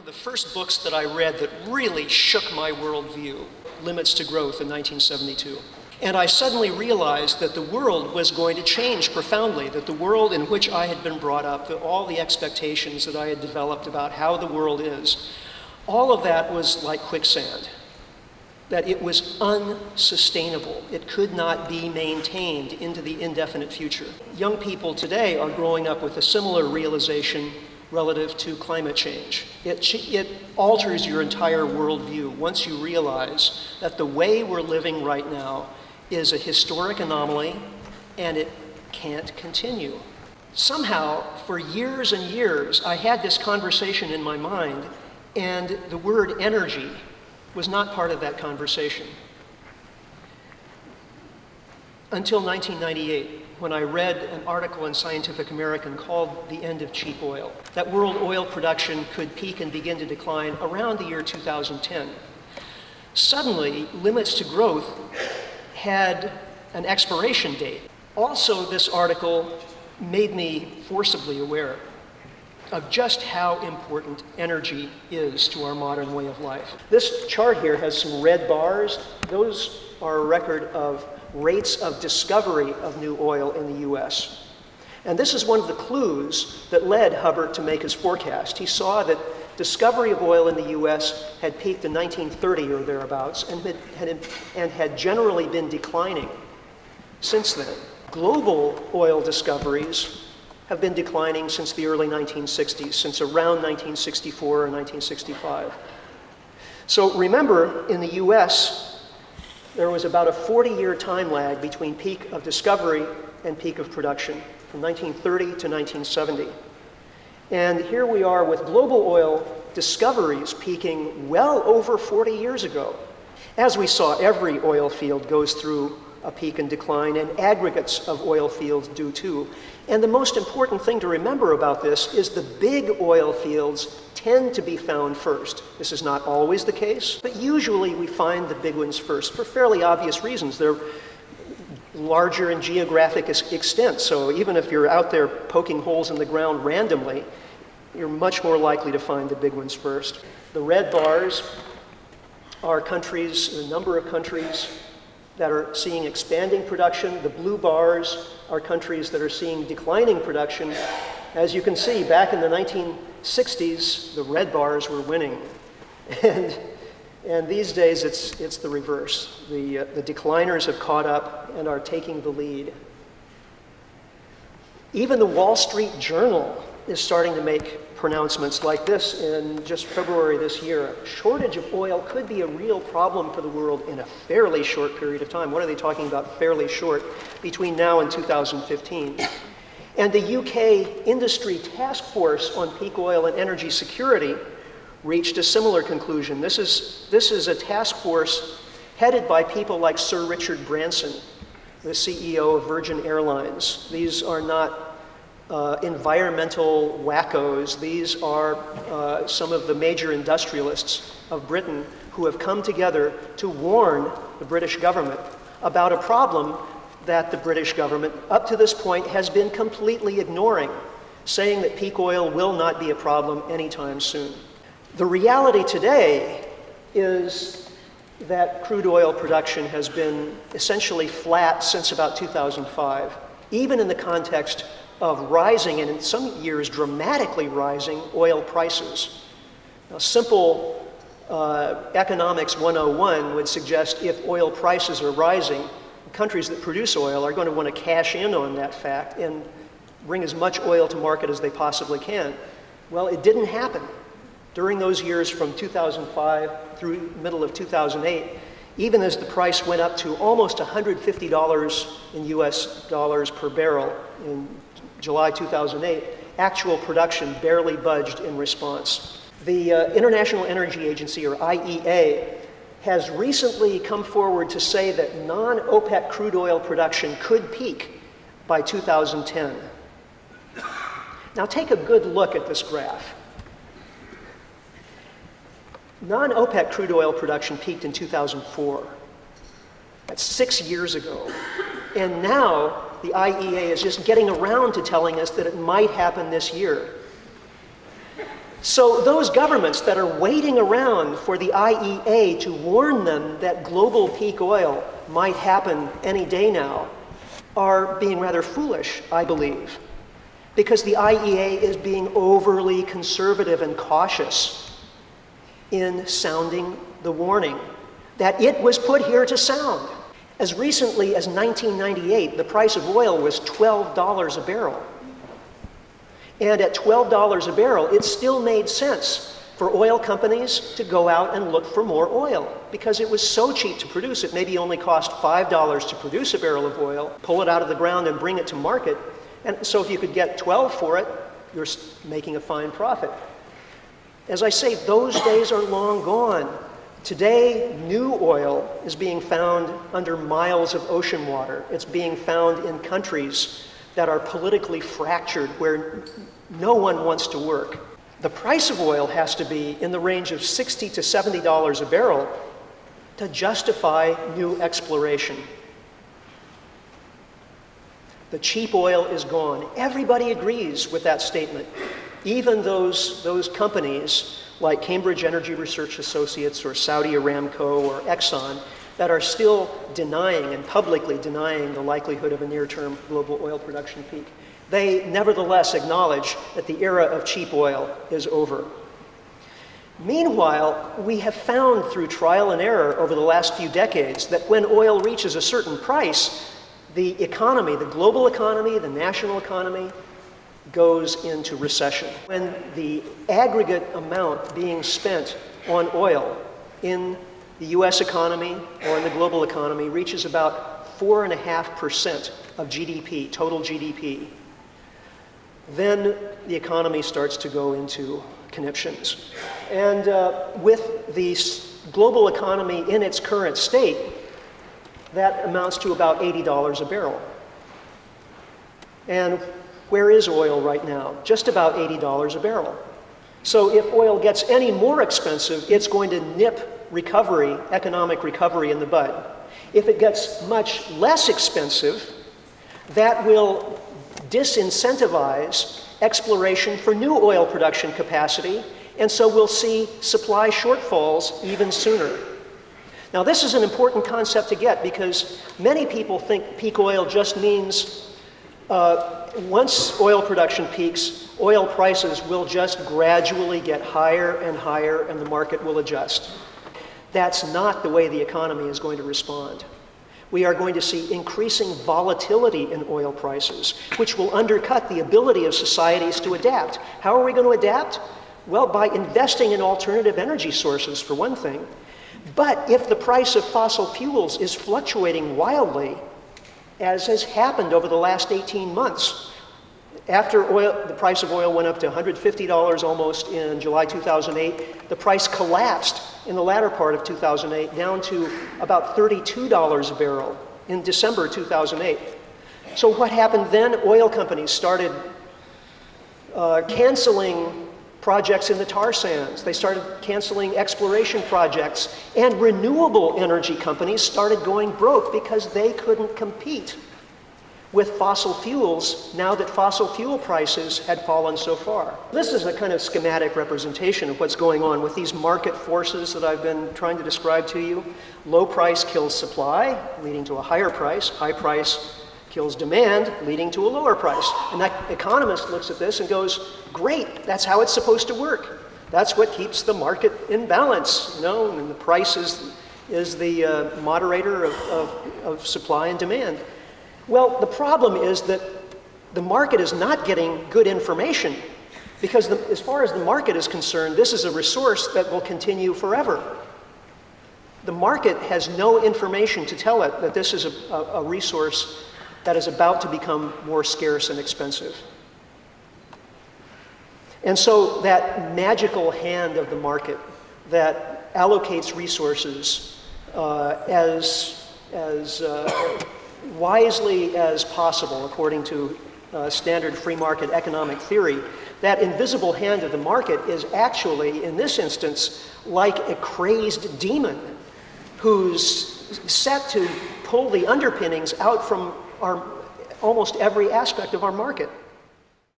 the first books that I read that really shook my worldview, Limits to Growth in 1972. And I suddenly realized that the world was going to change profoundly, that the world in which I had been brought up, that all the expectations that I had developed about how the world is, all of that was like quicksand, that it was unsustainable. It could not be maintained into the indefinite future. Young people today are growing up with a similar realization relative to climate change. It alters your entire worldview once you realize that the way we're living right now is a historic anomaly and it can't continue. Somehow, for years and years, I had this conversation in my mind, and the word energy was not part of that conversation. Until 1998, when I read an article in Scientific American called The End of Cheap Oil, that world oil production could peak and begin to decline around the year 2010. Suddenly, Limits to Growth had an expiration date. Also, this article made me forcibly aware of just how important energy is to our modern way of life. This chart here has some red bars. Those are a record of rates of discovery of new oil in the US. And this is one of the clues that led Hubbard to make his forecast. He saw that discovery of oil in the US had peaked in 1930 or thereabouts and had generally been declining since then. Global oil discoveries have been declining since the early 1960s, since around 1964 or 1965. So remember, in the US, there was about a 40-year time lag between peak of discovery and peak of production, from 1930 to 1970. And here we are with global oil discoveries peaking well over 40 years ago. As we saw, every oil field goes through a peak and decline, and aggregates of oil fields do too. And the most important thing to remember about this is the big oil fields tend to be found first. This is not always the case, but usually we find the big ones first for fairly obvious reasons. They're larger in geographic extent, so even if you're out there poking holes in the ground randomly, you're much more likely to find the big ones first. The red bars are countries, a number of countries that are seeing expanding production. The blue bars are countries that are seeing declining production. As you can see, back in the 1960s, the red bars were winning. And these days, it's the reverse. The decliners have caught up and are taking the lead. Even the Wall Street Journal is starting to make pronouncements like this in just February this year. A shortage of oil could be a real problem for the world in a fairly short period of time. What are they talking about, fairly short? Between now and 2015. And the UK Industry Task Force on Peak Oil and Energy Security reached a similar conclusion. This is a task force headed by people like Sir Richard Branson, the CEO of Virgin Airlines. These are not environmental wackos. These are some of the major industrialists of Britain who have come together to warn the British government about a problem that the British government, up to this point, has been completely ignoring, saying that peak oil will not be a problem anytime soon. The reality today is that crude oil production has been essentially flat since about 2005, even in the context of rising, and in some years dramatically rising, oil prices. Now, simple economics 101 would suggest if oil prices are rising, countries that produce oil are going to want to cash in on that fact and bring as much oil to market as they possibly can. Well, it didn't happen. During those years from 2005 through middle of 2008, even as the price went up to almost $150 in US dollars per barrel in July 2008, actual production barely budged in response. The International Energy Agency, or IEA, has recently come forward to say that non-OPEC crude oil production could peak by 2010. Now take a good look at this graph. Non-OPEC crude oil production peaked in 2004. That's 6 years ago. And now the IEA is just getting around to telling us that it might happen this year. So those governments that are waiting around for the IEA to warn them that global peak oil might happen any day now are being rather foolish, I believe, because the IEA is being overly conservative and cautious in sounding the warning that it was put here to sound. As recently as 1998, the price of oil was $12 a barrel. And at $12 a barrel, it still made sense for oil companies to go out and look for more oil because it was so cheap to produce it. Maybe only cost $5 to produce a barrel of oil, pull it out of the ground and bring it to market. And so if you could get 12 for it, you're making a fine profit. As I say, those days are long gone. Today, new oil is being found under miles of ocean water. It's being found in countries that are politically fractured, where no one wants to work. The price of oil has to be in the range of $60 to $70 a barrel to justify new exploration. The cheap oil is gone. Everybody agrees with that statement. Even those companies like Cambridge Energy Research Associates or Saudi Aramco or Exxon that are still denying and publicly denying the likelihood of a near-term global oil production peak. They nevertheless acknowledge that the era of cheap oil is over. Meanwhile, we have found through trial and error over the last few decades that when oil reaches a certain price, the economy, the global economy, the national economy, goes into recession. When the aggregate amount being spent on oil in the US economy or in the global economy reaches about 4.5% of GDP, total GDP, then the economy starts to go into conniptions. And with the global economy in its current state, that amounts to about $80 a barrel. And where is oil right now? Just about $80 a barrel. So if oil gets any more expensive, it's going to nip recovery, economic recovery in the bud. If it gets much less expensive, that will disincentivize exploration for new oil production capacity, and so we'll see supply shortfalls even sooner. Now, this is an important concept to get because many people think peak oil just means once oil production peaks, oil prices will just gradually get higher and higher and the market will adjust. That's not the way the economy is going to respond. We are going to see increasing volatility in oil prices, which will undercut the ability of societies to adapt. How are we going to adapt? Well, by investing in alternative energy sources, for one thing. But if the price of fossil fuels is fluctuating wildly, as has happened over the last 18 months, after the price of oil went up to $150 almost in July 2008, the price collapsed in the latter part of 2008 down to about $32 a barrel in December 2008. So what happened then? Oil companies started canceling projects in the tar sands. They started canceling exploration projects, and renewable energy companies started going broke because they couldn't compete with fossil fuels now that fossil fuel prices had fallen so far. This is a kind of schematic representation of what's going on with these market forces that I've been trying to describe to you. Low price kills supply, leading to a higher price. High price kills demand, leading to a lower price. And that economist looks at this and goes, great, that's how it's supposed to work. That's what keeps the market in balance, you know, and the price is the moderator of supply and demand. Well, the problem is that the market is not getting good information because as far as the market is concerned, this is a resource that will continue forever. The market has no information to tell it that this is a resource that is about to become more scarce and expensive. And so that magical hand of the market that allocates resources as wisely as possible, according to standard free market economic theory, that invisible hand of the market is actually, in this instance, like a crazed demon who's set to pull the underpinnings out from almost every aspect of our market.